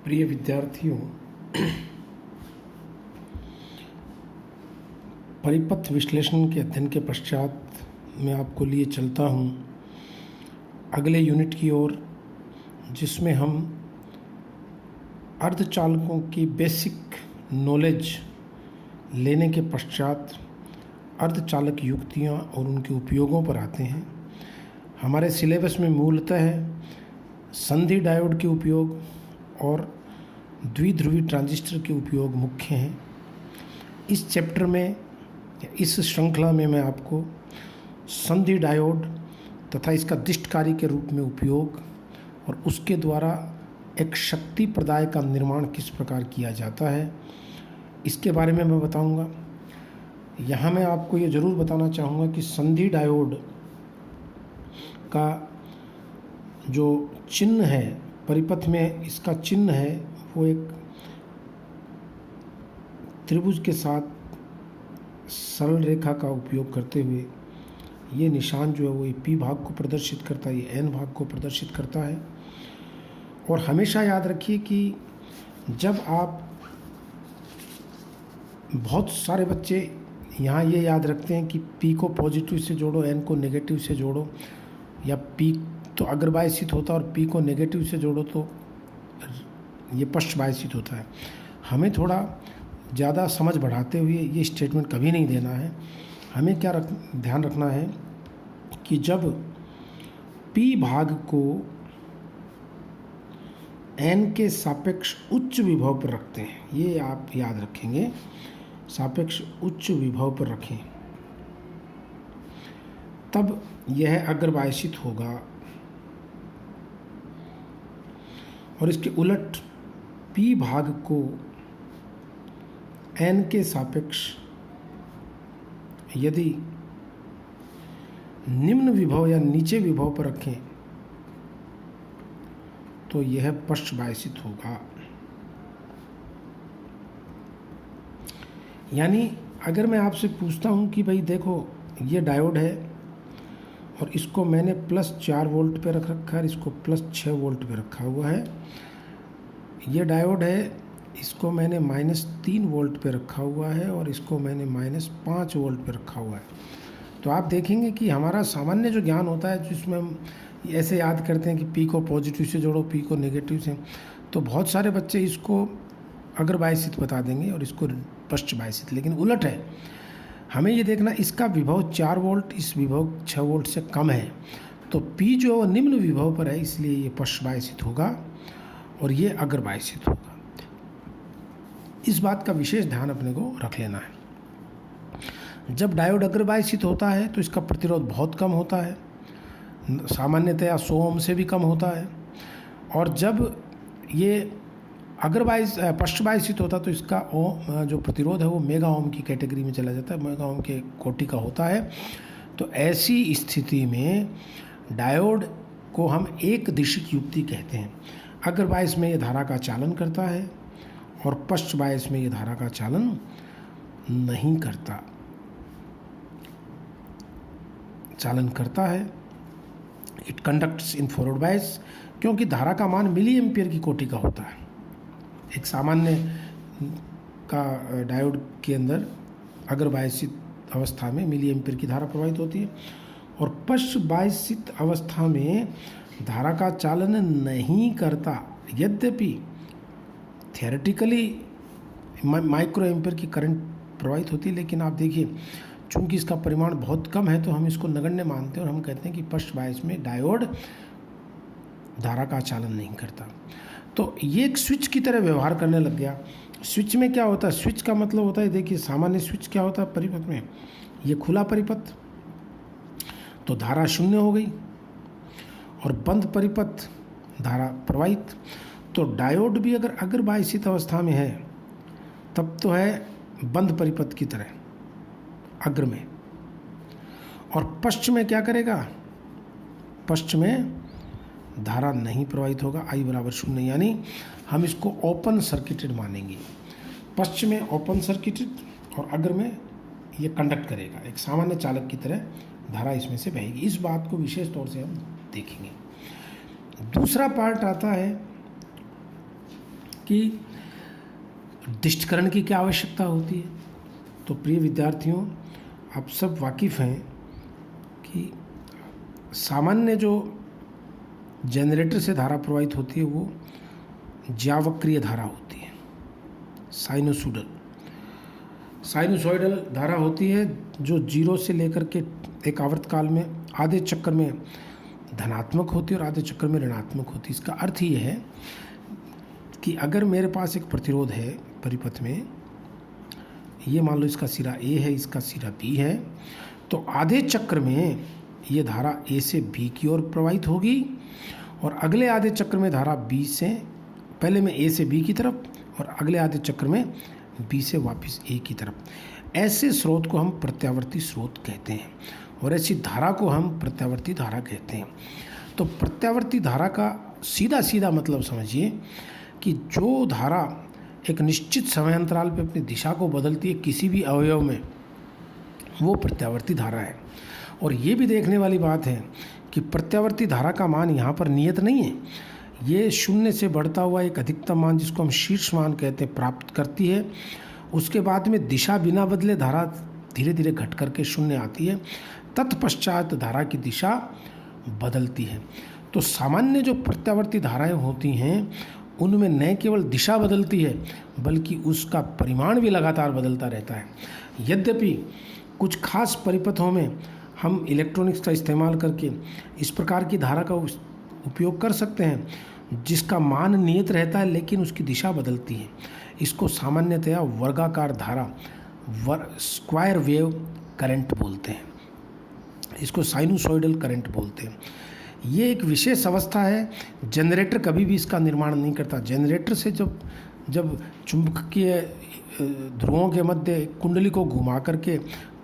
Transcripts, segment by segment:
प्रिय विद्यार्थियों, परिपथ विश्लेषण के अध्ययन के पश्चात मैं आपको लिए चलता हूँ अगले यूनिट की ओर, जिसमें हम अर्धचालकों की बेसिक नॉलेज लेने के पश्चात अर्धचालक युक्तियाँ और उनके उपयोगों पर आते हैं। हमारे सिलेबस में मूलतः संधि डायोड के उपयोग और द्विध्रुवी ट्रांजिस्टर के उपयोग मुख्य हैं। इस चैप्टर में, इस श्रृंखला में मैं आपको संधि डायोड तथा इसका दिष्टकारी के रूप में उपयोग और उसके द्वारा एक शक्ति प्रदाय का निर्माण किस प्रकार किया जाता है, इसके बारे में मैं बताऊंगा। यहाँ मैं आपको ये ज़रूर बताना चाहूँगा कि संधि डायोड का जो चिन्ह है, परिपथ में इसका चिन्ह है, वो एक त्रिभुज के साथ सरल रेखा का उपयोग करते हुए ये निशान जो है वो P भाग को प्रदर्शित करता है, ये N भाग को प्रदर्शित करता है। और हमेशा याद रखिए कि जब आप, बहुत सारे बच्चे यहाँ ये याद रखते हैं कि P को पॉजिटिव से जोड़ो, N को नेगेटिव से जोड़ो, या P तो अग्रबायसित होता है और P को नेगेटिव से जोड़ो तो ये पश्चबायसित होता है। हमें थोड़ा ज़्यादा समझ बढ़ाते हुए ये स्टेटमेंट कभी नहीं देना है। हमें क्या ध्यान रखना है कि जब P भाग को N के सापेक्ष उच्च विभव पर रखते हैं, ये आप याद रखेंगे, सापेक्ष उच्च विभव पर रखें, तब यह अग्रबायसित होगा। और इसके उलट P भाग को N के सापेक्ष यदि निम्न विभव या नीचे विभव पर रखें तो यह पश्चबायसित होगा। यानी अगर मैं आपसे पूछता हूं कि भाई देखो, ये डायोड है और इसको मैंने +4 वोल्ट पे रख रखा है, इसको +6 वोल्ट पे रखा हुआ है। ये डायोड है, इसको मैंने -3 वोल्ट पे रखा हुआ है और इसको मैंने -5 वोल्ट पे रखा हुआ है। तो आप देखेंगे कि हमारा सामान्य जो ज्ञान होता है, जिसमें हम ऐसे याद करते हैं कि P को पॉजिटिव से जोड़ो, P को नेगेटिव से, तो बहुत सारे बच्चे इसको अग्रबायसित बता देंगे और इसको पश्चबायसित, लेकिन उलट है। हमें ये देखना, इसका विभव 4 वोल्ट, इस विभव 6 वोल्ट से कम है, तो P जो निम्न विभव पर है, इसलिए ये पश्चबायसित होगा और ये अग्रबायसित होगा। इस बात का विशेष ध्यान अपने को रख लेना है। जब डायोड अग्रबायसित होता है तो इसका प्रतिरोध बहुत कम होता है, सामान्यतया 100 ओम से भी कम होता है। और जब ये पश्चबायसित होता है तो इसका जो प्रतिरोध है वो मेगा ओम की कैटेगरी में चला जाता है, मेगा ओम के कोटि का होता है। तो ऐसी स्थिति में डायोड को हम एक दिशिक युक्ति कहते हैं। अग्रबायस में ये धारा का चालन करता है और पश्चबायस में ये धारा का चालन नहीं करता, चालन करता है। It conducts in forward bias, क्योंकि धारा का मान मिली एम्पियर की कोटि का होता है। एक सामान्य का डायोड के अंदर अग्रबायसित अवस्था में मिली एम्पियर की धारा प्रवाहित होती है और पश्चबायसित अवस्था में धारा का चालन नहीं करता। यद्यपि थियोरेटिकली माइक्रो एम्पियर की करंट प्रवाहित होती है, लेकिन आप देखिए, चूंकि इसका परिमाण बहुत कम है तो हम इसको नगण्य मानते हैं और हम कहते हैं कि पश्चबायस में डायोड धारा का चालन नहीं करता। तो ये एक स्विच की तरह व्यवहार करने लग गया। स्विच में क्या होता है? स्विच का मतलब होता है, देखिए सामान्य स्विच क्या होता है परिपथ में, ये खुला परिपथ, तो धारा 0 हो गई, और बंद परिपथ, धारा प्रवाहित। तो डायोड भी अगर अग्रबायसित अवस्था में है तब तो है बंद परिपथ की तरह अग्र में, और पश्च में क्या करेगा? पश्च में धारा नहीं प्रवाहित होगा, I = 0, यानी हम इसको ओपन सर्किटेड मानेंगे। पश्च में ओपन सर्किटेड और अग्र में ये कंडक्ट करेगा, एक सामान्य चालक की तरह धारा इसमें से बहेगी। इस बात को विशेष तौर से हम देखेंगे। दूसरा पार्ट आता है कि दिष्टकरण की क्या आवश्यकता होती है। तो प्रिय विद्यार्थियों, आप सब वाकिफ़ हैं कि सामान्य जो जनरेटर से धारा प्रवाहित होती है वो ज्यावक्रीय धारा होती है, साइनसोइडल धारा होती है, जो 0 से लेकर के एक आवर्तकाल में आधे चक्कर में धनात्मक होती है और आधे चक्कर में ऋणात्मक होती है। इसका अर्थ ये है कि अगर मेरे पास एक प्रतिरोध है परिपथ में, ये मान लो इसका सिरा A है, इसका सिरा B है, तो आधे चक्र में ये धारा A से B की ओर प्रवाहित होगी और अगले आधे चक्र में धारा B से, पहले में A से B की तरफ और अगले आधे चक्र में B से वापस A की तरफ। ऐसे स्रोत को हम प्रत्यावर्ती स्रोत कहते हैं और ऐसी धारा को हम प्रत्यावर्ती धारा कहते हैं। तो प्रत्यावर्ती धारा का सीधा सीधा मतलब समझिए कि जो धारा एक निश्चित समय अंतराल पर अपनी दिशा को बदलती है किसी भी अवयव में, वो प्रत्यावर्ती धारा है। और ये भी देखने वाली बात है कि प्रत्यावर्ती धारा का मान यहाँ पर नियत नहीं है, ये शून्य से बढ़ता हुआ एक अधिकतम मान, जिसको हम शीर्ष मान कहते हैं, प्राप्त करती है। उसके बाद में दिशा बिना बदले धारा धीरे धीरे घट करके शून्य आती है, तत्पश्चात धारा की दिशा बदलती है। तो सामान्य जो प्रत्यावर्ती धाराएं होती हैं उनमें न केवल दिशा बदलती है बल्कि उसका परिमाण भी लगातार बदलता रहता है। यद्यपि कुछ खास परिपथों में हम इलेक्ट्रॉनिक्स का इस्तेमाल करके इस प्रकार की धारा का उपयोग कर सकते हैं जिसका मान नियत रहता है लेकिन उसकी दिशा बदलती है। इसको सामान्यतया वर्गाकार धारा, स्क्वायर वेव करंट बोलते हैं, इसको साइनसोइडल करंट बोलते हैं। ये एक विशेष अवस्था है, जनरेटर कभी भी इसका निर्माण नहीं करता। जनरेटर से जब चुंबकीय ध्रुवों के मध्य कुंडली को घुमा करके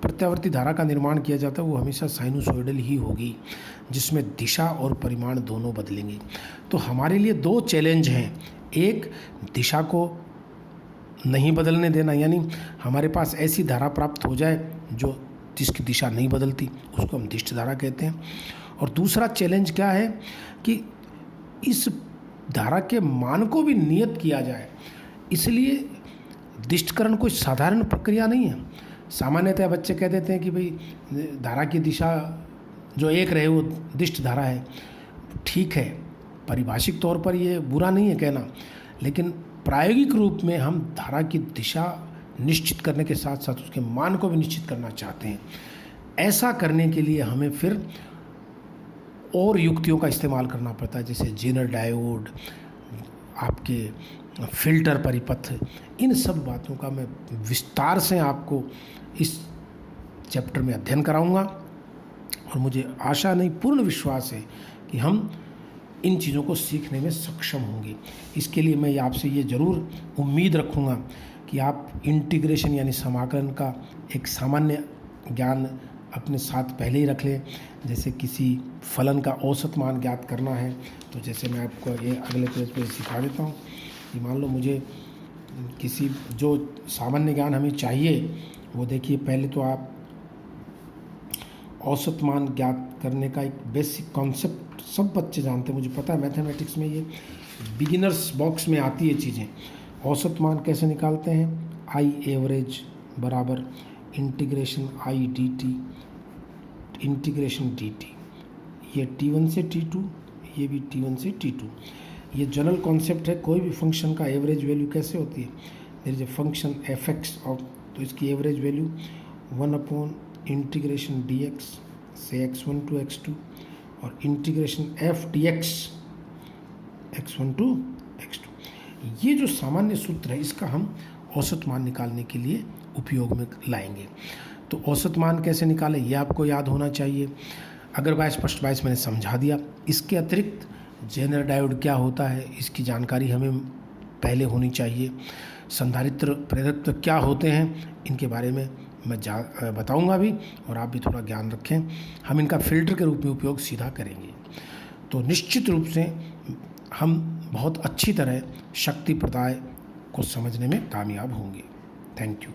प्रत्यावर्ती धारा का निर्माण किया जाता है, वो हमेशा साइनसोइडल ही होगी, जिसमें दिशा और परिमाण दोनों बदलेंगे। तो हमारे लिए दो चैलेंज हैं, एक दिशा को नहीं बदलने देना, यानी हमारे पास ऐसी धारा प्राप्त हो जाए जिसकी दिशा नहीं बदलती, उसको हम दिष्ट धारा कहते हैं। और दूसरा चैलेंज क्या है कि इस धारा के मान को भी नियत किया जाए। इसलिए दिष्टकरण कोई साधारण प्रक्रिया नहीं है। सामान्यतः बच्चे कह देते हैं कि भाई धारा की दिशा जो एक रहे वो दिष्ट धारा है। ठीक है, पारिभाषिक तौर पर ये बुरा नहीं है कहना, लेकिन प्रायोगिक रूप में हम धारा की दिशा निश्चित करने के साथ साथ उसके मान को भी निश्चित करना चाहते हैं। ऐसा करने के लिए हमें फिर और युक्तियों का इस्तेमाल करना पड़ता है, जैसे जेनर डायोड, आपके फिल्टर परिपथ। इन सब बातों का मैं विस्तार से आपको इस चैप्टर में अध्ययन कराऊंगा और मुझे आशा नहीं, पूर्ण विश्वास है कि हम इन चीज़ों को सीखने में सक्षम होंगे। इसके लिए मैं आपसे ये ज़रूर उम्मीद रखूँगा कि आप इंटीग्रेशन यानी समाकलन का एक सामान्य ज्ञान अपने साथ पहले ही रख लें। जैसे किसी फलन का औसत मान ज्ञात करना है, तो जैसे मैं आपको ये अगले पेज पे सिखा देता हूँ कि मान लो मुझे किसी जो सामान्य ज्ञान हमें चाहिए वो देखिए, पहले तो आप औसत मान ज्ञात करने का एक बेसिक कॉन्सेप्ट सब बच्चे जानते हैं, मुझे पता है मैथमेटिक्स में ये बिगिनर्स बॉक्स में आती है चीज़ें। औसत मान कैसे निकालते हैं, आई एवरेज बराबर integration I D T integration D T, ये T1 से T2, ये भी T1 से T2। ये जनरल कॉन्सेप्ट है, कोई भी फंक्शन का एवरेज वैल्यू कैसे होती है, there is a function F X of, तो इसकी average value 1 integration D X से x1 to x2 और integration F D X x1 to x2। ये जो सामान्य सूत्र है इसका हम औसत मान निकालने के लिए उपयोग में लाएंगे। तो औसत मान कैसे निकालें ये आपको याद होना चाहिए। अगर बाय स्पष्ट बायस मैंने समझा दिया। इसके अतिरिक्त जेनर डायोड क्या होता है इसकी जानकारी हमें पहले होनी चाहिए। संधारित्र प्रेरकत्व क्या होते हैं इनके बारे में मैं बताऊंगा भी, और आप भी थोड़ा ज्ञान रखें। हम इनका फिल्टर के रूप में उपयोग सीधा करेंगे। तो निश्चित रूप से हम बहुत अच्छी तरह शक्ति प्रदाय को समझने में कामयाब होंगे। Thank you.